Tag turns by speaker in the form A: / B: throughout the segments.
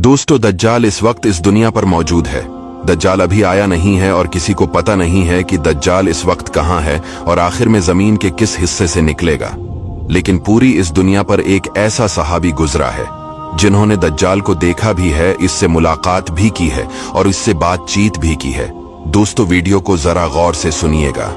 A: दोस्तों, दज्जाल इस वक्त इस दुनिया पर मौजूद है। दज्जाल अभी आया नहीं है और किसी को पता नहीं है कि दज्जाल इस वक्त कहां है और आखिर में जमीन के किस हिस्से से निकलेगा। लेकिन पूरी इस दुनिया पर एक ऐसा सहाबी गुजरा है जिन्होंने दज्जाल को देखा भी है, इससे मुलाकात भी की है और इससे बातचीत भी की है। दोस्तों, वीडियो को जरा गौर से सुनिएगा।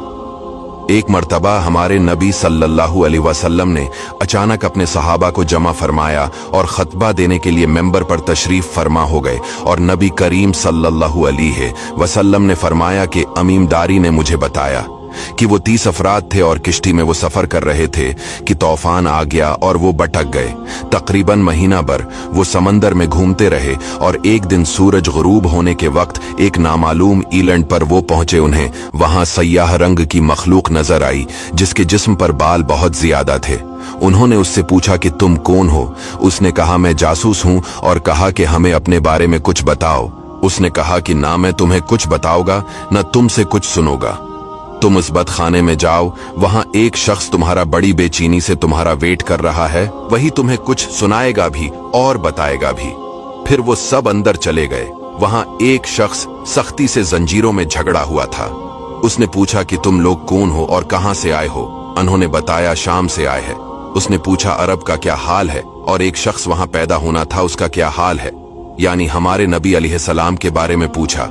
A: एक मर्तबा हमारे नबी सल्लल्लाहु अलैहि वसल्लम ने अचानक अपने सहाबा को जमा फरमाया और खतबा देने के लिए मेंबर पर तशरीफ फरमा हो गए और नबी करीम सल्लल्लाहु अलैहि वसल्लम ने फरमाया कि अमीमदारी ने मुझे बताया कि वो 30 अफराद थे और किश्ती में वो सफर कर रहे थे कि तूफान आ गया और वो भटक गए। तकरीबन महीना भर वो समंदर में घूमते रहे और एक दिन सूरज गुरूब होने के वक्त एक नामालूम ईलैंड पर वो पहुंचे। उन्हें वहां सयाह रंग की मखलूक नजर आई जिसके जिस्म पर बाल बहुत ज्यादा थे। उन्होंने उससे पूछा कि तुम कौन हो? उसने कहा, मैं जासूस हूं, और कहा कि हमें अपने बारे में कुछ बताओ। उसने कहा कि ना मैं तुम्हें कुछ बताऊंगा न तुमसे कुछ सुनूंगा। तुम उस बदखाने में जाओ, वहां एक शख्स तुम्हारा बड़ी बेचैनी से तुम्हारा वेट कर रहा है, वही तुम्हें कुछ सुनाएगा भी और बताएगा भी। फिर वो सब अंदर चले गए। वहां एक शख्स सख्ती से जंजीरों में झगड़ा हुआ था। उसने पूछा कि तुम लोग कौन हो और कहां से आए हो? उन्होंने बताया, शाम से आए हैं। उसने पूछा, अरब का क्या हाल है? और एक शख्स वहां पैदा होना था, उसका क्या हाल है? यानी हमारे नबी अलैहिस्सलाम के बारे में पूछा।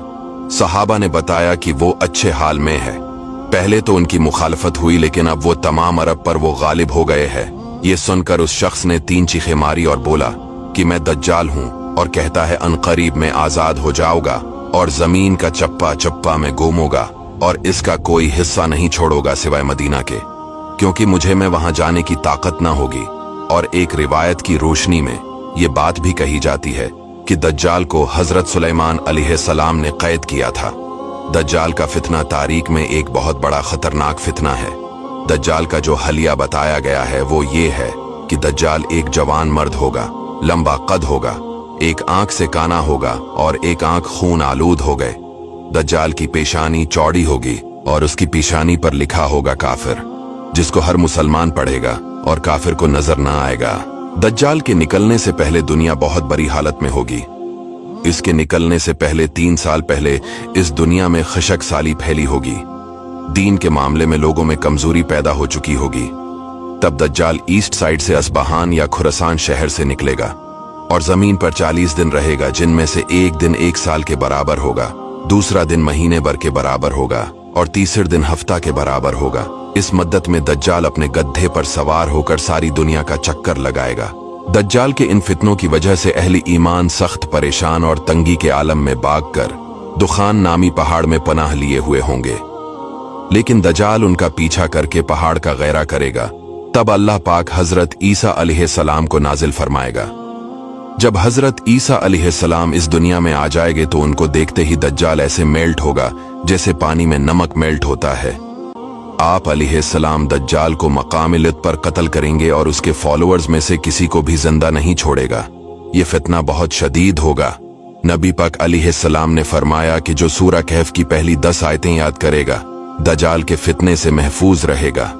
A: सहाबा ने बताया कि वो अच्छे हाल में है। पहले तो उनकी मुखालफत हुई, लेकिन अब वो तमाम अरब पर वो गालिब हो गए हैं। ये सुनकर उस शख्स ने 3 चीखें मारी और बोला कि मैं दज्जाल हूं और कहता है अनकरीब में आजाद हो जाऊंगा और जमीन का चप्पा चप्पा में घूमूंगा और इसका कोई हिस्सा नहीं छोड़ूंगा सिवाय मदीना के, क्योंकि मुझे में वहां जाने की ताकत ना होगी। और एक रिवायत की रोशनी में ये बात भी कही जाती है कि दज्जाल को हजरत सुलेमान अलैहिस्सलाम ने कैद किया था। दज्जाल का फितना तारीख में एक बहुत बड़ा खतरनाक फितना है। दज्जाल का जो हलिया बताया गया है वो ये है कि दज्जाल एक जवान मर्द होगा, लंबा कद होगा, एक आंख से काना होगा और एक आंख खून आलूद हो गए। दज्जाल की पेशानी चौड़ी होगी और उसकी पेशानी पर लिखा होगा काफिर, जिसको हर मुसलमान पढ़ेगा और काफिर को नजर ना आएगा। दज्जाल के निकलने से पहले दुनिया बहुत बुरी हालत में होगी। इसके निकलने से पहले 3 साल पहले इस दुनिया में खशक साली फैली होगी। दीन के मामले में लोगों में कमजोरी पैदा हो चुकी होगी। तब दज्जाल ईस्ट साइड से अस्बहान या खुरासान शहर से निकलेगा और जमीन पर 40 दिन रहेगा, जिनमें से एक दिन 1 साल के बराबर होगा, दूसरा दिन महीने भर के बराबर होगा और तीसरे दिन हफ्ता के बराबर होगा। इस मद्दत में दज्जाल अपने गड्ढे पर सवार होकर सारी दुनिया का चक्कर लगाएगा। दज्जाल के इन फितनों की वजह से अहले ईमान सख्त परेशान और तंगी के आलम में भागकर दुखान नामी पहाड़ में पनाह लिए हुए होंगे। लेकिन दज्जाल उनका पीछा करके पहाड़ का गैरा करेगा। तब अल्लाह पाक हजरत ईसा अलैहिस्सलाम को नाजिल फरमाएगा। जब हजरत ईसा अलैहिस्सलाम इस दुनिया में आ जाएंगे तो उनको देखते ही दज्जाल ऐसे मेल्ट होगा जैसे पानी में नमक मेल्ट होता है। आप अलैहिस्सलाम दज्जाल को मकाम-ए-लित पर कत्ल करेंगे और उसके फॉलोअर्स में से किसी को भी जिंदा नहीं छोड़ेगा। ये फितना बहुत शदीद होगा। नबी पाक अलैहिस्सलाम ने फरमाया कि जो सूरह कहफ की पहली 10 आयतें याद करेगा दज्जाल के फितने से महफूज रहेगा।